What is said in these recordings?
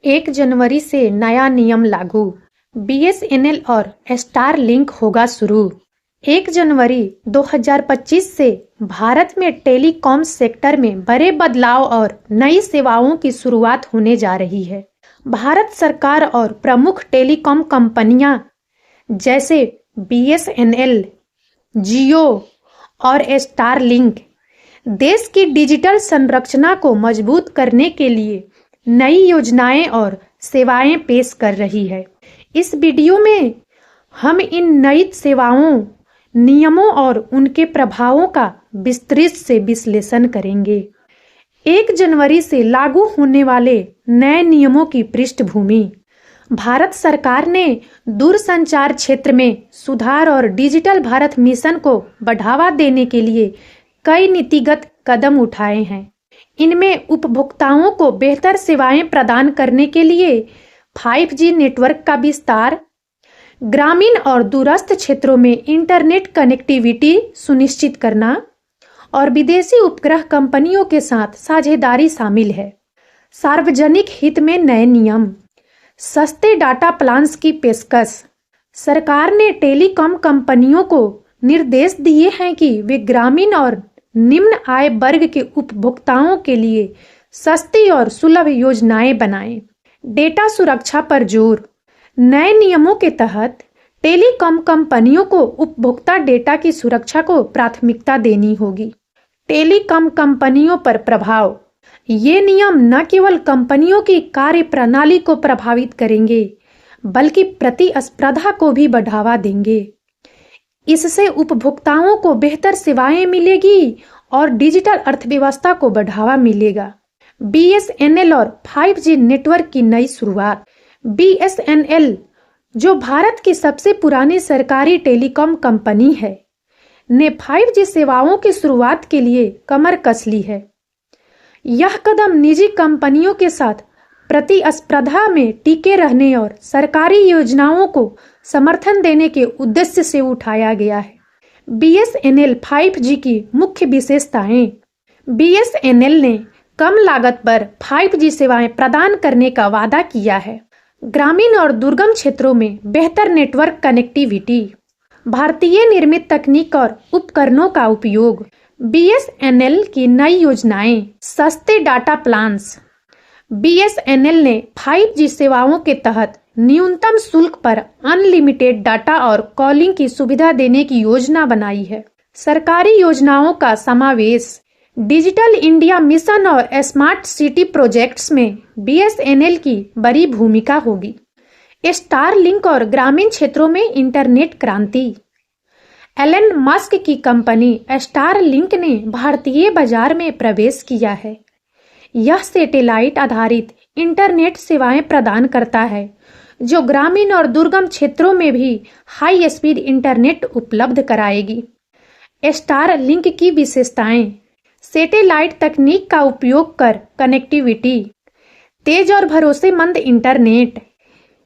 1 जनवरी से नया नियम लागू। बीएसएनएल और स्टारलिंक होगा शुरू। 1 जनवरी 2025 से भारत में टेलीकॉम सेक्टर में बड़े बदलाव और नई सेवाओं की शुरुआत होने जा रही है। भारत सरकार और प्रमुख टेलीकॉम कंपनियां जैसे बीएसएनएल, जियो और स्टारलिंक देश की डिजिटल संरचना को मजबूत करने के लिए नई योजनाएं और सेवाएं पेश कर रही है। इस वीडियो में हम इन नई सेवाओं, नियमों और उनके प्रभावों का विस्तृत से विश्लेषण करेंगे। 1 जनवरी से लागू होने वाले नए नियमों की पृष्ठभूमि। भारत सरकार ने दूरसंचार क्षेत्र में सुधार और डिजिटल भारत मिशन को बढ़ावा देने के लिए कई नीतिगत कदम उठाए हैं। इनमें उपभोक्ताओं को बेहतर सेवाएं प्रदान करने के लिए 5G नेटवर्क का विस्तार, ग्रामीण और दूरस्थ क्षेत्रों में इंटरनेट कनेक्टिविटी सुनिश्चित करना और विदेशी उपग्रह कंपनियों के साथ साझेदारी शामिल है। सार्वजनिक हित में नए नियम। सस्ते डाटा प्लान्स की पेशकश। सरकार ने टेलीकॉम कंपनियों को निर्देश दिए हैं कि वे ग्रामीण और निम्न आय वर्ग के उपभोक्ताओं के लिए सस्ती और सुलभ योजनाएं बनाएं। डेटा सुरक्षा पर जोर। नए नियमों के तहत टेलीकॉम कंपनियों को उपभोक्ता डेटा की सुरक्षा को प्राथमिकता देनी होगी। टेलीकॉम कंपनियों पर प्रभाव। ये नियम न केवल कंपनियों की कार्य प्रणाली को प्रभावित करेंगे, बल्कि प्रतिस्पर्धा को भी बढ़ावा देंगे। इससे उपभोक्ताओं को बेहतर सेवाएं मिलेगी और डिजिटल अर्थव्यवस्था को बढ़ावा मिलेगा। बीएसएनएल और 5G नेटवर्क की नई शुरुआत। बीएसएनएल, जो भारत की सबसे पुरानी सरकारी टेलीकॉम कंपनी है, ने 5G सेवाओं की शुरुआत के लिए कमर कस ली है। यह कदम निजी कंपनियों के साथ प्रतिस्पर्धा में टिके रहने और सरकारी योजनाओं को समर्थन देने के उद्देश्य से उठाया गया है। बीएसएनएल 5G की मुख्य विशेषताएं। बीएसएनएल ने कम लागत पर 5G सेवाएं प्रदान करने का वादा किया है। ग्रामीण और दुर्गम क्षेत्रों में बेहतर नेटवर्क कनेक्टिविटी, भारतीय निर्मित तकनीक और उपकरणों का उपयोग। बीएसएनएल की नई योजनाएं। सस्ते डाटा प्लान्स। बीएसएनएल ने 5G सेवाओं के तहत न्यूनतम शुल्क पर अनलिमिटेड डाटा और कॉलिंग की सुविधा देने की योजना बनाई है। सरकारी योजनाओं का समावेश। डिजिटल इंडिया मिशन और स्मार्ट सिटी प्रोजेक्ट्स में बीएसएनएल की बड़ी भूमिका होगी। स्टारलिंक और ग्रामीण क्षेत्रों में इंटरनेट क्रांति। एलन मस्क की कंपनी स्टारलिंक ने भारतीय बाजार में प्रवेश किया है। यह सैटेलाइट आधारित इंटरनेट सेवाएं प्रदान करता है, जो ग्रामीण और दुर्गम क्षेत्रों में भी हाई स्पीड इंटरनेट उपलब्ध कराएगी। स्टारलिंक की विशेषताएं। सैटेलाइट तकनीक का उपयोग कर कनेक्टिविटी, तेज और भरोसेमंद इंटरनेट,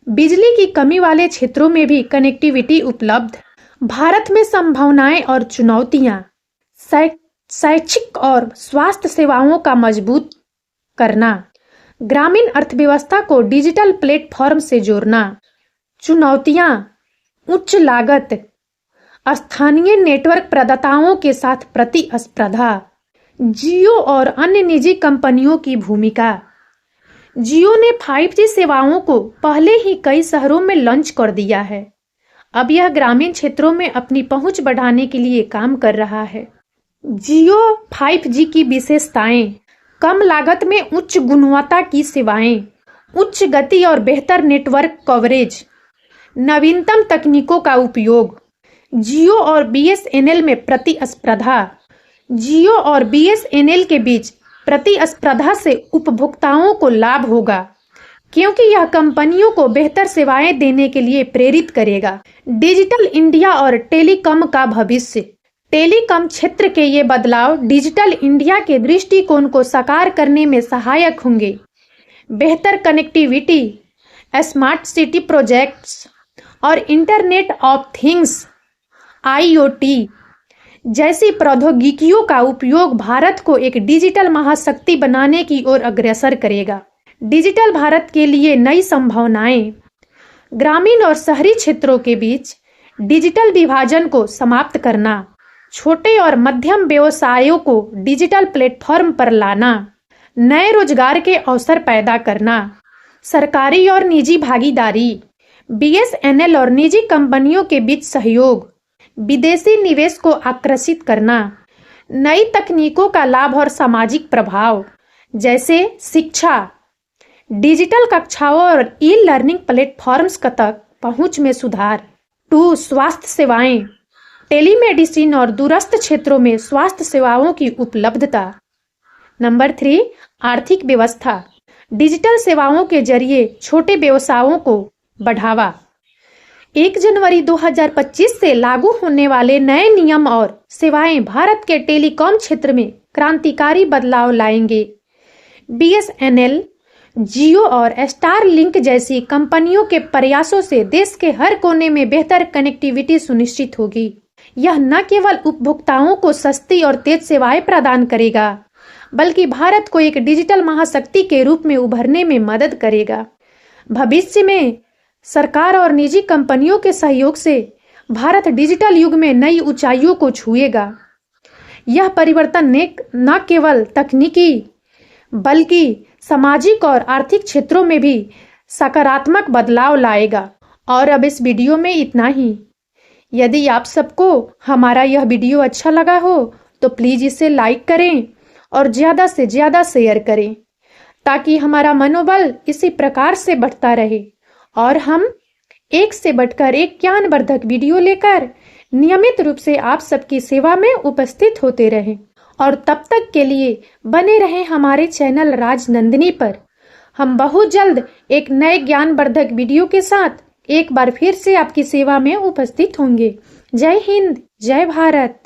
बिजली की कमी वाले क्षेत्रों में भी कनेक्टिविटी उपलब्ध। भारत में संभावनाएं और चुनौतियां। शैक्षिक और स्वास्थ्य सेवाओं का मजबूत करना, ग्रामीण अर्थव्यवस्था को डिजिटल प्लेटफॉर्म से जोड़ना। चुनौतियां। उच्च लागत, स्थानीय नेटवर्क प्रदाताओं के साथ प्रतिस्पर्धा। जियो और अन्य निजी कंपनियों की भूमिका। जियो ने 5G सेवाओं को पहले ही कई शहरों में लॉन्च कर दिया है। अब यह ग्रामीण क्षेत्रों में अपनी पहुंच बढ़ाने के लिए काम कर रहा है। जियो 5G की विशेषताएं। कम लागत में उच्च गुणवत्ता की सेवाएं, उच्च गति और बेहतर नेटवर्क कवरेज, नवीनतम तकनीकों का उपयोग। जियो और बीएसएनएल में प्रतिस्पर्धा। जियो और बीएसएनएल के बीच प्रतिस्पर्धा से उपभोक्ताओं को लाभ होगा, क्योंकि यह कंपनियों को बेहतर सेवाएं देने के लिए प्रेरित करेगा। डिजिटल इंडिया और टेलीकॉम का भविष्य। टेलीकॉम क्षेत्र के ये बदलाव डिजिटल इंडिया के दृष्टिकोण को साकार करने में सहायक होंगे। बेहतर कनेक्टिविटी, स्मार्ट सिटी प्रोजेक्ट्स और इंटरनेट ऑफ थिंग्स (IoT) जैसी प्रौद्योगिकियों का उपयोग भारत को एक डिजिटल महाशक्ति बनाने की ओर अग्रसर करेगा। डिजिटल भारत के लिए नई संभावनाएं। ग्रामीण और शहरी क्षेत्रों के बीच डिजिटल विभाजन को समाप्त करना, छोटे और मध्यम व्यवसायों को डिजिटल प्लेटफॉर्म पर लाना, नए रोजगार के अवसर पैदा करना, सरकारी और निजी भागीदारी, बीएसएनएल और निजी कंपनियों के बीच सहयोग, विदेशी निवेश को आकर्षित करना, नई तकनीकों का लाभ और सामाजिक प्रभाव जैसे शिक्षा, डिजिटल कक्षाओं और ई लर्निंग प्लेटफॉर्म्स तक पहुंच में सुधार। 2. स्वास्थ्य सेवाएं, टेलीमेडिसिन और दूरस्थ क्षेत्रों में स्वास्थ्य सेवाओं की उपलब्धता। नंबर 3. आर्थिक व्यवस्था, डिजिटल सेवाओं के जरिए छोटे व्यवसायों को बढ़ावा। 1 जनवरी 2025 से लागू होने वाले नए नियम और सेवाएं भारत के टेलीकॉम क्षेत्र में क्रांतिकारी बदलाव लाएंगे। बीएसएनएल, जियो और स्टारलिंक जैसी कंपनियों के प्रयासों से देश के हर कोने में बेहतर कनेक्टिविटी सुनिश्चित होगी। यह न केवल उपभोक्ताओं को सस्ती और तेज सेवाएं प्रदान करेगा, बल्कि भारत को एक डिजिटल महाशक्ति के रूप में उभरने में मदद करेगा। भविष्य में सरकार और निजी कंपनियों के सहयोग से भारत डिजिटल युग में नई ऊंचाइयों को छुएगा। यह परिवर्तन न केवल तकनीकी बल्कि सामाजिक और आर्थिक क्षेत्रों में भी सकारात्मक बदलाव लाएगा। और अब इस वीडियो में इतना ही। यदि आप सबको हमारा यह वीडियो अच्छा लगा हो तो प्लीज़ इसे लाइक करें और ज़्यादा से ज़्यादा शेयर करें, ताकि हमारा मनोबल इसी प्रकार से बढ़ता रहे और हम एक से बढ़कर एक ज्ञानवर्धक वीडियो लेकर नियमित रूप से आप सबकी सेवा में उपस्थित होते रहें। और तब तक के लिए बने रहें हमारे चैनल राजनंदिनी पर। हम बहुत जल्द एक नए ज्ञानवर्धक वीडियो के साथ एक बार फिर से आपकी सेवा में उपस्थित होंगे। जय हिंद, जय भारत।